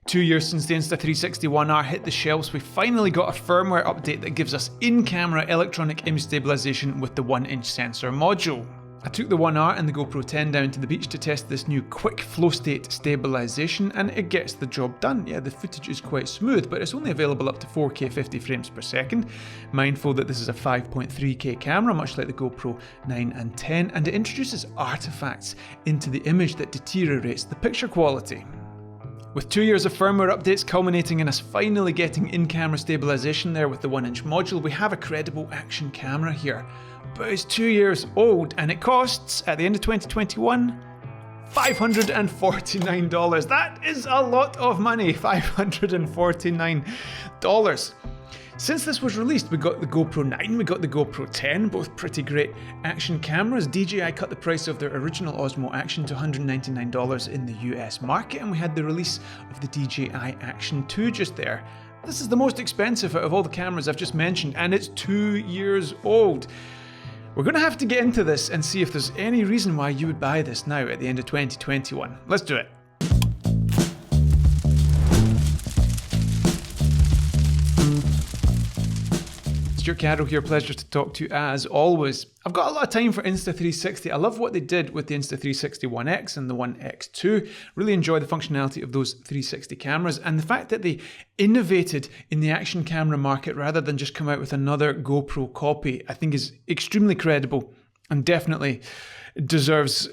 2 years since the Insta360 1R hit the shelves, we finally got a firmware update that gives us in-camera electronic image stabilisation with the 1-inch sensor module. I took the 1R and the GoPro 10 down to the beach to test this new quick flow state stabilisation, and it gets the job done. Yeah, the footage is quite smooth, but it's only available up to 4K 50 frames per second. Mindful that this is a 5.3K camera, much like the GoPro 9 and 10, and it introduces artifacts into the image that deteriorates the picture quality. With 2 years of firmware updates culminating in us finally getting in-camera stabilisation there with the 1-inch module, we have a credible action camera here. But it's 2 years old and it costs, at the end of 2021, $549. That is a lot of money, $549. Since this was released, we got the GoPro 9, we got the GoPro 10, both pretty great action cameras. DJI cut the price of their original Osmo Action to $199 in the US market, and we had the release of the DJI Action 2 just there. This is the most expensive out of all the cameras I've just mentioned, and it's 2 years old. We're going to have to get into this and see if there's any reason why you would buy this now at the end of 2021. Let's do it. Stewart here, pleasure to talk to you as always. I've got a lot of time for Insta360. I love what they did with the Insta360 One X and the One X2. Really enjoy the functionality of those 360 cameras, and the fact that they innovated in the action camera market rather than just come out with another GoPro copy, I think is extremely credible and definitely deserves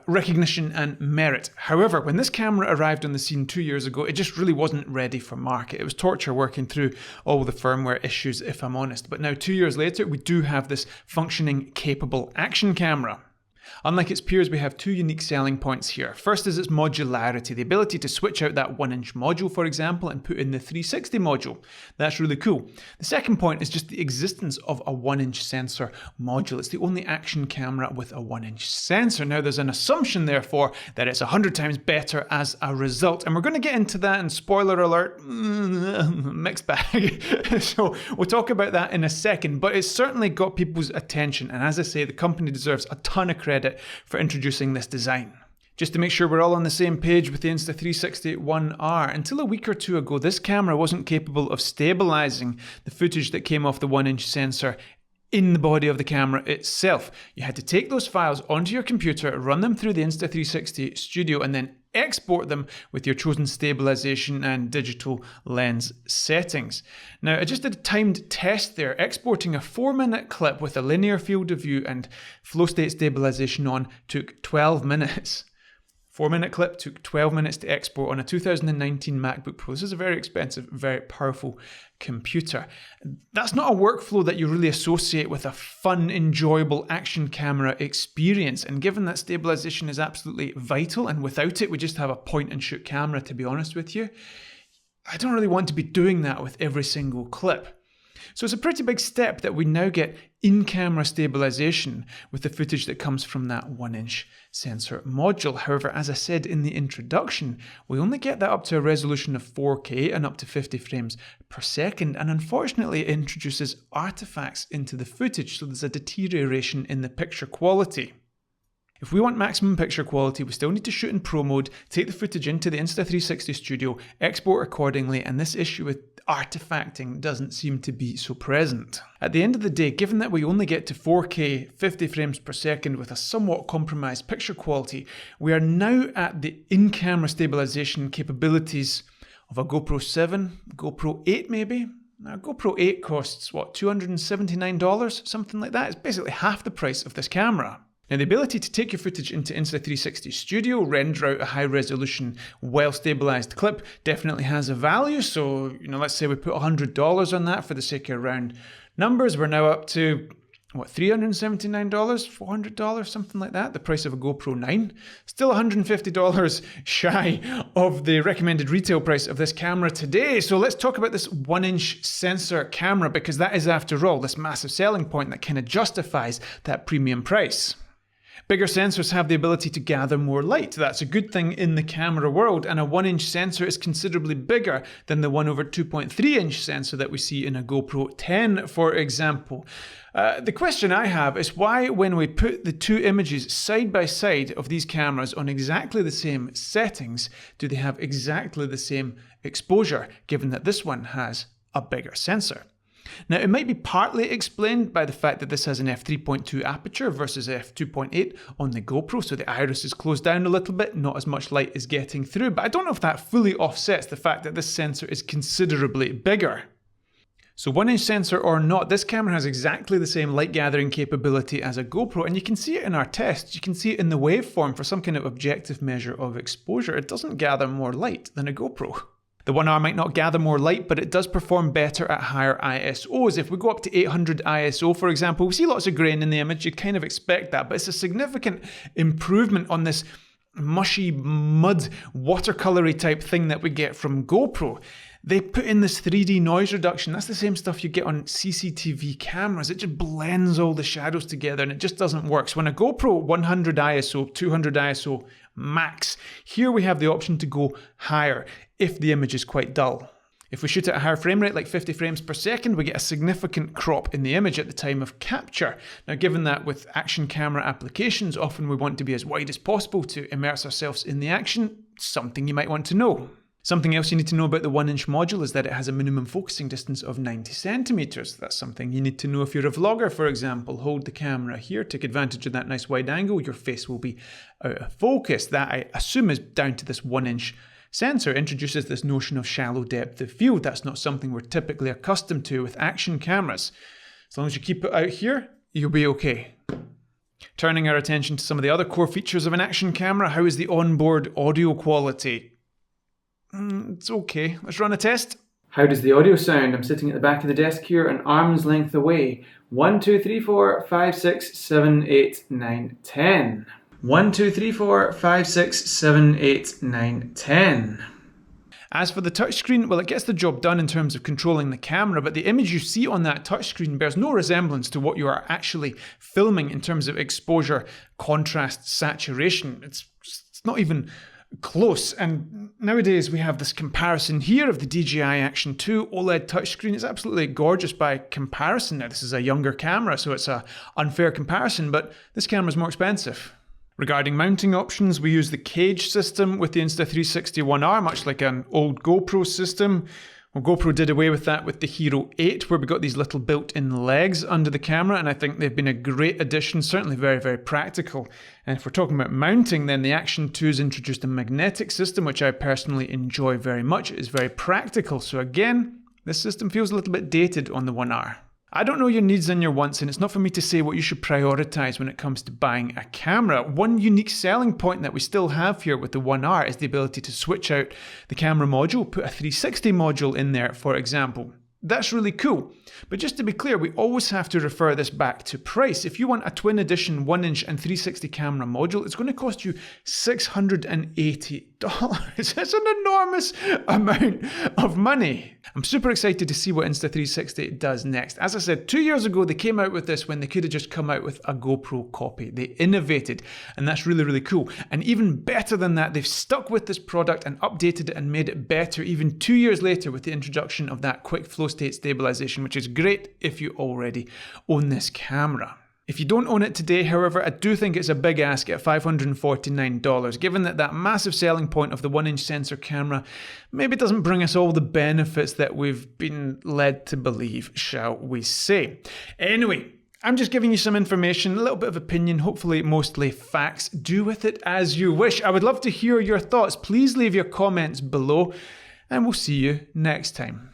recognition and merit. However, when this camera arrived on the scene 2 years ago, it just really wasn't ready for market. It was torture working through all the firmware issues, if I'm honest. But now 2 years later, we do have this functioning, capable action camera. Unlike its peers, we have two unique selling points here. First is its modularity, the ability to switch out that 1-inch module, for example, and put in the 360 module. That's really cool. The second point is just the existence of a 1-inch sensor module. It's the only action camera with a 1-inch sensor. Now, there's an assumption, therefore, that it's 100 times better as a result, and we're going to get into that, and spoiler alert, mixed bag. So we'll talk about that in a second, but it's certainly got people's attention, and as I say, the company deserves a ton of credit for introducing this design. Just to make sure we're all on the same page with the Insta360 1R, until a week or two ago, this camera wasn't capable of stabilizing the footage that came off the 1-inch sensor in the body of the camera itself. You had to take those files onto your computer, run them through the Insta360 Studio, and then export them with your chosen stabilization and digital lens settings. Now, I just did a timed test there, exporting a 4-minute clip with a linear field of view and flow state stabilization on took 12 minutes. 4-minute clip took 12 minutes to export on a 2019 MacBook Pro. This is a very expensive, very powerful computer. That's not a workflow that you really associate with a fun, enjoyable action camera experience. And given that stabilization is absolutely vital, and without it, we just have a point and shoot camera, to be honest with you, I don't really want to be doing that with every single clip. So it's a pretty big step that we now get in-camera stabilization with the footage that comes from that 1-inch sensor module. However, as I said in the introduction, we only get that up to a resolution of 4K and up to 50 frames per second, and unfortunately it introduces artifacts into the footage, so there's a deterioration in the picture quality. If we want maximum picture quality, we still need to shoot in Pro mode, take the footage into the Insta360 Studio, export accordingly, and this issue with artifacting doesn't seem to be so present. At the end of the day, given that we only get to 4K 50 frames per second with a somewhat compromised picture quality, we are now at the in-camera stabilization capabilities of a GoPro 7, GoPro 8 maybe? Now, GoPro 8 costs, what, $279? Something like that. It's basically half the price of this camera. Now, the ability to take your footage into Insta360 Studio, render out a high-resolution, well-stabilized clip definitely has a value. So, let's say we put $100 on that for the sake of round numbers. We're now up to, what, $379, $400, something like that, the price of a GoPro 9. Still $150 shy of the recommended retail price of this camera today. So let's talk about this 1-inch sensor camera, because that is, after all, this massive selling point that kind of justifies that premium price. Bigger sensors have the ability to gather more light. That's a good thing in the camera world, and a 1-inch sensor is considerably bigger than the 1/2.3-inch sensor that we see in a GoPro 10, for example. The question I have is why, when we put the two images side by side of these cameras on exactly the same settings, do they have exactly the same exposure, given that this one has a bigger sensor? Now, it might be partly explained by the fact that this has an f3.2 aperture versus f2.8 on the GoPro, so the iris is closed down a little bit, not as much light is getting through, but I don't know if that fully offsets the fact that this sensor is considerably bigger. So 1-inch sensor or not, this camera has exactly the same light gathering capability as a GoPro, and you can see it in our tests. You can see it in the waveform for some kind of objective measure of exposure. It doesn't gather more light than a GoPro. The 1R might not gather more light, but it does perform better at higher ISOs. If we go up to 800 ISO, for example, we see lots of grain in the image. You'd kind of expect that, but it's a significant improvement on this mushy mud watercolory type thing that we get from GoPro. They put in this 3D noise reduction. That's the same stuff you get on CCTV cameras. It just blends all the shadows together and it just doesn't work. So when a GoPro 100 ISO, 200 ISO max, here we have the option to go higher if the image is quite dull. If we shoot at a higher frame rate, like 50 frames per second, we get a significant crop in the image at the time of capture. Now, given that with action camera applications, often we want to be as wide as possible to immerse ourselves in the action, something you might want to know. Something else you need to know about the 1-inch module is that it has a minimum focusing distance of 90 centimeters. That's something you need to know if you're a vlogger, for example. Hold the camera here, take advantage of that nice wide angle, your face will be out of focus. That, I assume, is down to this 1-inch sensor. Introduces this notion of shallow depth of field. That's not something we're typically accustomed to with action cameras. As long as you keep it out here, you'll be okay. Turning our attention to some of the other core features of an action camera, how is the onboard audio quality? It's okay. Let's run a test. How does the audio sound? I'm sitting at the back of the desk here, an arm's length away. 1, 2, 3, 4, 5, 6, 7, 8, 9, 10. 1, 2, 3, 4, 5, 6, 7, 8, 9, 10. As for the touchscreen, well, it gets the job done in terms of controlling the camera, but the image you see on that touchscreen bears no resemblance to what you are actually filming in terms of exposure, contrast, saturation. It's not even close. And nowadays we have this comparison here of the DJI Action 2 OLED touchscreen. It's absolutely gorgeous by comparison. Now, this is a younger camera, so it's an unfair comparison, but this camera is more expensive. Regarding mounting options, we use the cage system with the Insta360 1R, much like an old GoPro system. Well, GoPro did away with that with the Hero 8, where we got these little built-in legs under the camera, and I think they've been a great addition, certainly very, very practical. And if we're talking about mounting, then the Action 2's introduced a magnetic system, which I personally enjoy very much. It is very practical. So again, this system feels a little bit dated on the 1R. I don't know your needs and your wants, and it's not for me to say what you should prioritize when it comes to buying a camera. One unique selling point that we still have here with the 1R is the ability to switch out the camera module, put a 360 module in there, for example. That's really cool. But just to be clear, we always have to refer this back to price. If you want a twin edition 1-inch and 360 camera module, it's going to cost you $680. That's an enormous amount of money. I'm super excited to see what Insta360 does next. As I said, 2 years ago, they came out with this when they could have just come out with a GoPro copy. They innovated, and that's really, really cool. And even better than that, they've stuck with this product and updated it and made it better even 2 years later with the introduction of that quick flow state stabilisation, which is great if you already own this camera. If you don't own it today, however, I do think it's a big ask at $549, given that that massive selling point of the 1-inch sensor camera maybe doesn't bring us all the benefits that we've been led to believe, shall we say. Anyway, I'm just giving you some information, a little bit of opinion, hopefully mostly facts. Do with it as you wish. I would love to hear your thoughts. Please leave your comments below, and we'll see you next time.